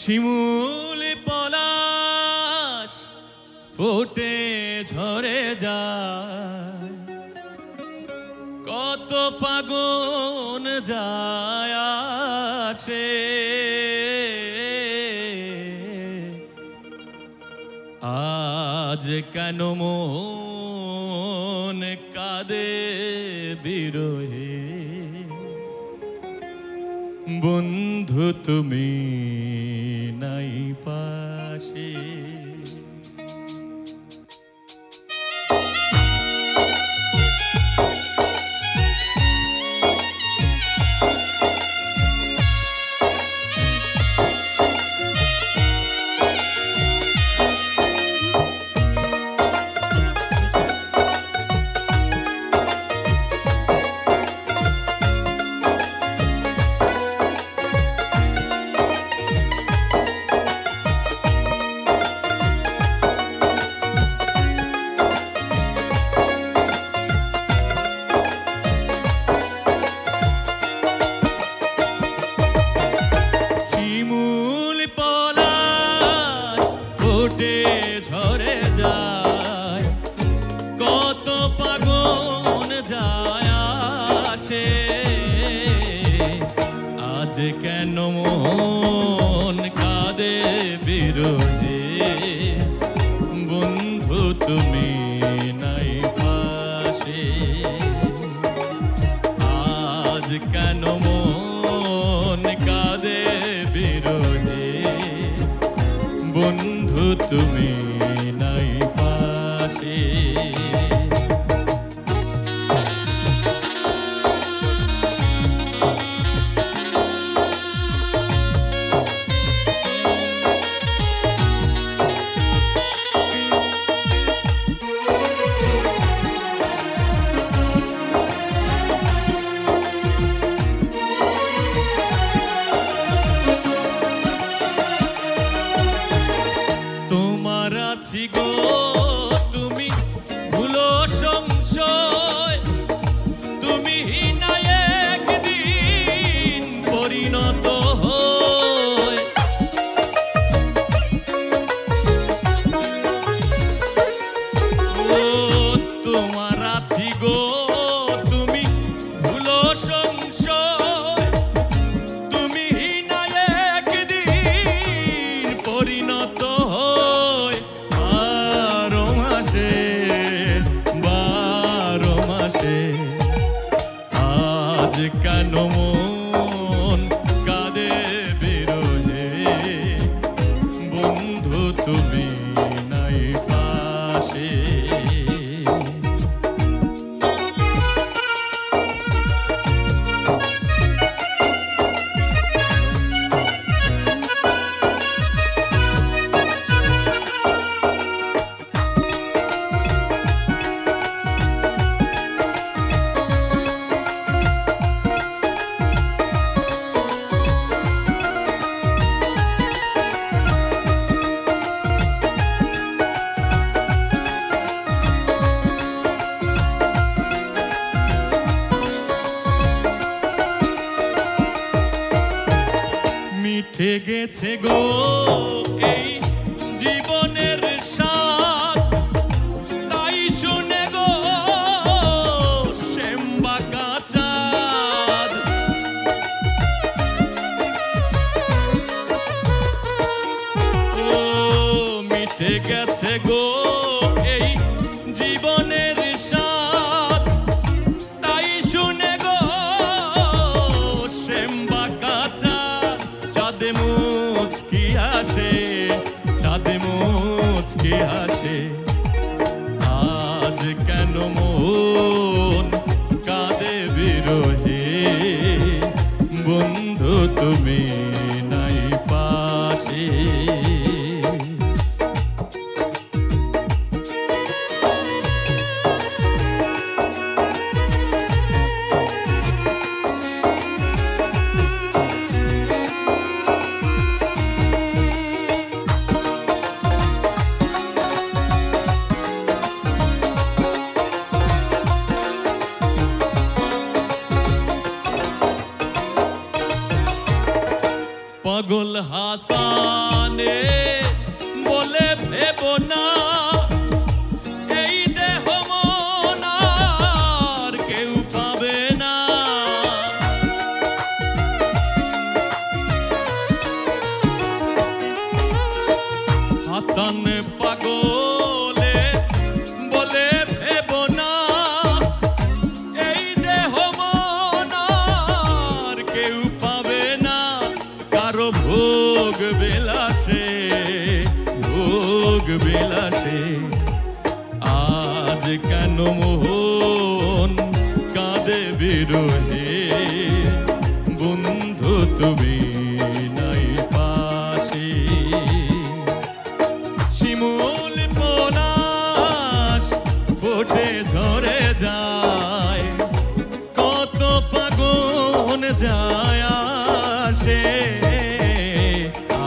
শিমুল পলাশ ফোটে ঝরে যায়, কত ফাগুন যায় আসে, আজ কেন মন কাঁদে বিরহে, বন্ধু তুমি নাই পাশে। ঝরে যায়, কত ফাগুন যায় আসে, আজ কেন মন কাঁদে বিরহে, বন্ধু তুমি নাই পাশে, আজ কেন মন কাঁদে বিরহে, বন্ধু তুমি নাই পাশে। তোমার আছি গো তুমি ভুলো সংশয়, তুমি না একদিন পরিণত হয়, ও তোমার আছি গো তুমি ভুলো সংশয়, তুমি না একদিন পরিণত হয়, বারো মাসে, আজ কেন মন কাঁদে বিরহে, বন্ধু তুমি নাই পাশে। মিঠে গেছে গো এই জীবনের স্বাদ, তাই শুনে গো শ্যামবাঁকা চাঁদ, ও মিঠে গেছে গো এই জীবনের স্বাদ, তাই শুনে গো শ্যামবাঁকা চাঁদ, চাঁদে মুচকি হাসে, চাঁদে মুচকি হাসে, আজ কেন মন কাঁদে বিরহে, বন্ধু তুমি নাই পাশে। পাগল হাসানে বলে ভেবো না এই দেহ মন আর কেউ পাবে না। হাসান পাগলে বলে ভেবো না এই দেহ মন আর কেউ পাবে না। কারো ভোগ বিলাসে ভোগ বিলাসে আজ কেন মোহন কাঁদে বিরহে বন্ধু তুমি নাই পাশে। শিমুল পলাশ ফোটে ঝরে যায় কত ফাগুন যায় আসে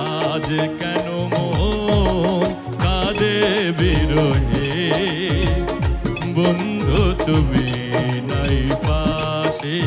আজ কেন মন কাঁদে বিরহে বন্ধু তুমি নাই পাশে।